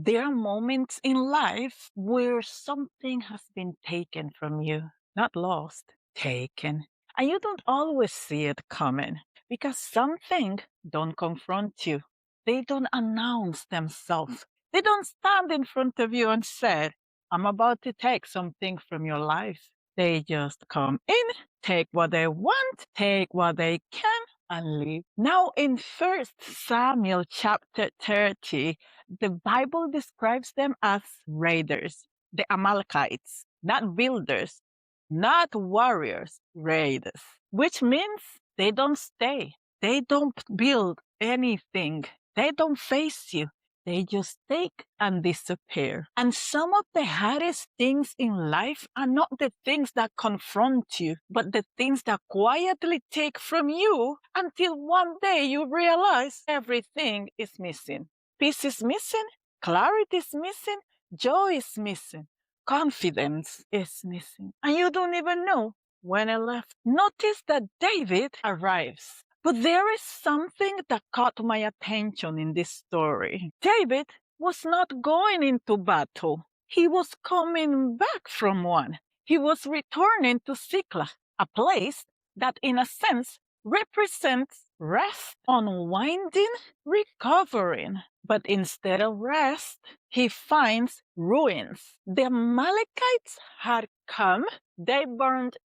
There are moments in life where something has been taken from you, not lost, taken. And you don't always see it coming because something don't confront you. They don't announce themselves. They don't stand in front of you and say, I'm about to take something from your life. They just come in, take what they want, take what they can, and leave. Now in First Samuel chapter 30, the Bible describes them as raiders, the Amalekites, not builders, not warriors, raiders, which means they don't stay. They don't build anything. They don't face you. They just take and disappear. And some of the hardest things in life are not the things that confront you, but the things that quietly take from you until one day you realize everything is missing. Peace is missing, clarity is missing, joy is missing, confidence is missing. And you don't even know when it left. Notice that David arrives. But there is something that caught my attention in this story. David was not going into battle. He was coming back from one. He was returning to Siklag, a place that in a sense represents rest, unwinding, recovering. But instead of rest, he finds ruins. The Amalekites had come, they burned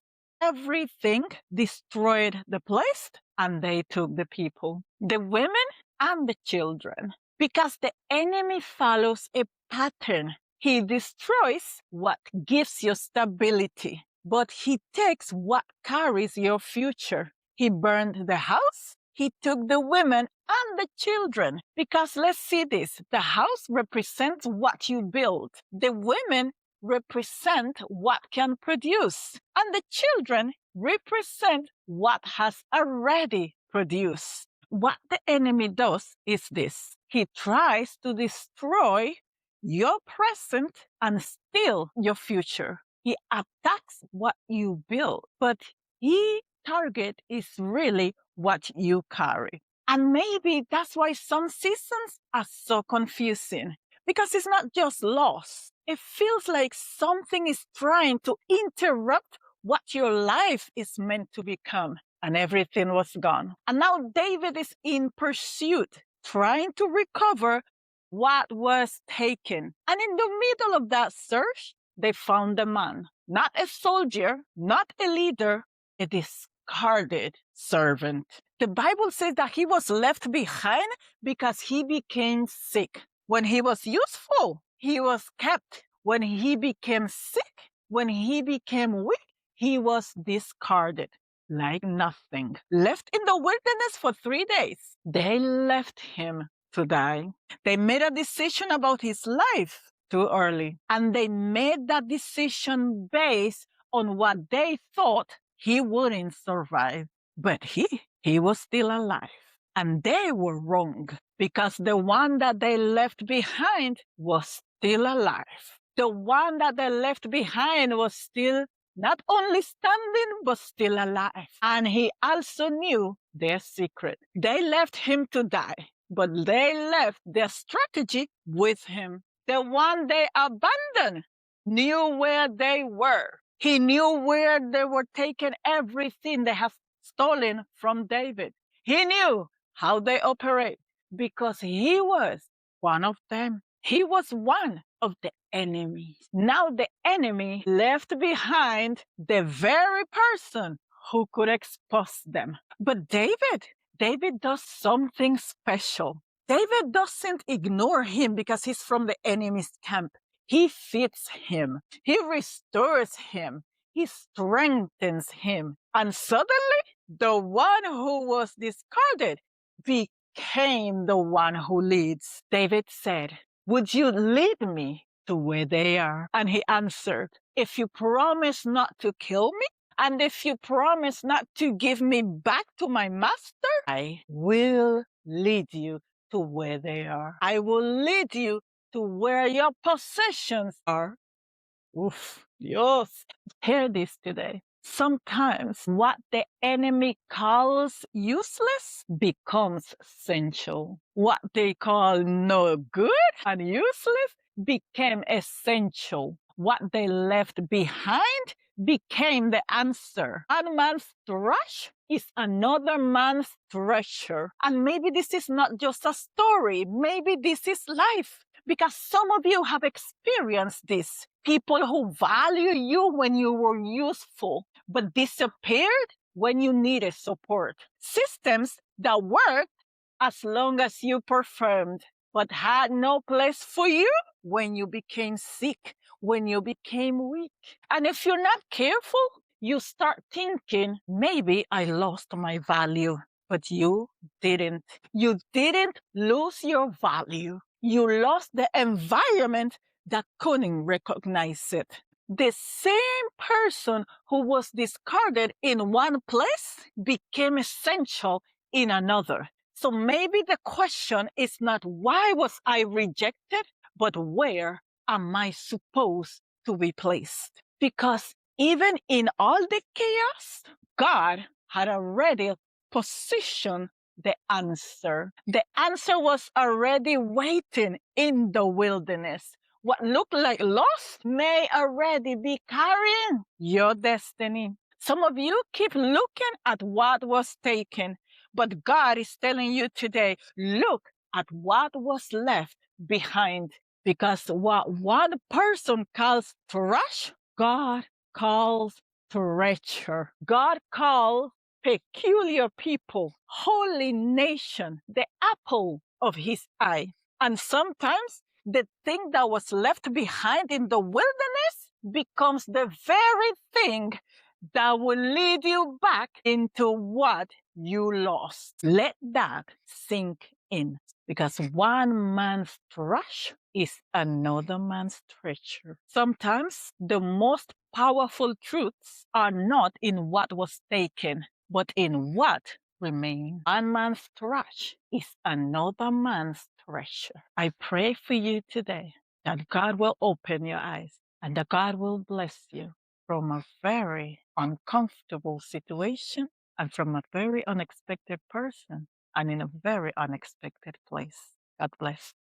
everything, destroyed the place, and they took the people, the women and the children. Because the enemy follows a pattern. He destroys what gives you stability, but he takes what carries your future. He burned the house, he took the women and the children. Because let's see this, the house represents what you build. The women represent what can produce, and the children represent what has already produced. What the enemy does is this. He tries to destroy your present and steal your future. He attacks what you build, but his target is really what you carry. And maybe that's why some seasons are so confusing, because it's not just loss. It feels like something is trying to interrupt what your life is meant to become, and everything was gone. And now David is in pursuit, trying to recover what was taken. And in the middle of that search, they found a man, not a soldier, not a leader, a discarded servant. The Bible says that he was left behind because he became sick. When he was useful, he was kept. When he became sick, when he became weak, he was discarded like nothing. Left in the wilderness for 3 days. They left him to die. They made a decision about his life too early. And they made that decision based on what they thought he wouldn't survive. But he was still alive. And they were wrong, because the one that they left behind was still alive. The one that they left behind was still not only standing, but still alive. And he also knew their secret. They left him to die, but they left their strategy with him. The one they abandoned knew where they were. He knew where they were taking everything they have stolen from David. He knew how they operate because he was one of them. He was one of the enemies. Now the enemy left behind the very person who could expose them. But David does something special. David doesn't ignore him because he's from the enemy's camp. He feeds him. He restores him. He strengthens him. And suddenly, the one who was discarded became the one who leads. David said, would you lead me to where they are? And he answered, if you promise not to kill me, and if you promise not to give me back to my master, I will lead you to where they are. I will lead you to where your possessions are. Oof, Dios. Hear this today. Sometimes what the enemy calls useless becomes essential. What they call no good and useless became essential. What they left behind became the answer. One man's trash is another man's treasure. And maybe this is not just a story, maybe this is life. Because some of you have experienced this. People who value you when you were useful, but disappeared when you needed support. Systems that worked as long as you performed, but had no place for you when you became sick, when you became weak. And if you're not careful, you start thinking, maybe I lost my value. But you didn't. You didn't lose your value. You lost the environment that couldn't recognize it. The same person who was discarded in one place became essential in another. So maybe the question is not why was I rejected, but where am I supposed to be placed? Because even in all the chaos, God had already positioned the answer. The answer was already waiting in the wilderness. What looked like loss may already be carrying your destiny. Some of you keep looking at what was taken, but God is telling you today, look at what was left behind. Because what one person calls trash, God calls treasure. God calls peculiar people, holy nation, the apple of his eye. And sometimes the thing that was left behind in the wilderness becomes the very thing that will lead you back into what you lost. Let that sink in, because one man's trash is another man's treasure. Sometimes the most powerful truths are not in what was taken, but in what remains. One man's trash is another man's treasure. I pray for you today that God will open your eyes and that God will bless you from a very uncomfortable situation and from a very unexpected person and in a very unexpected place. God bless.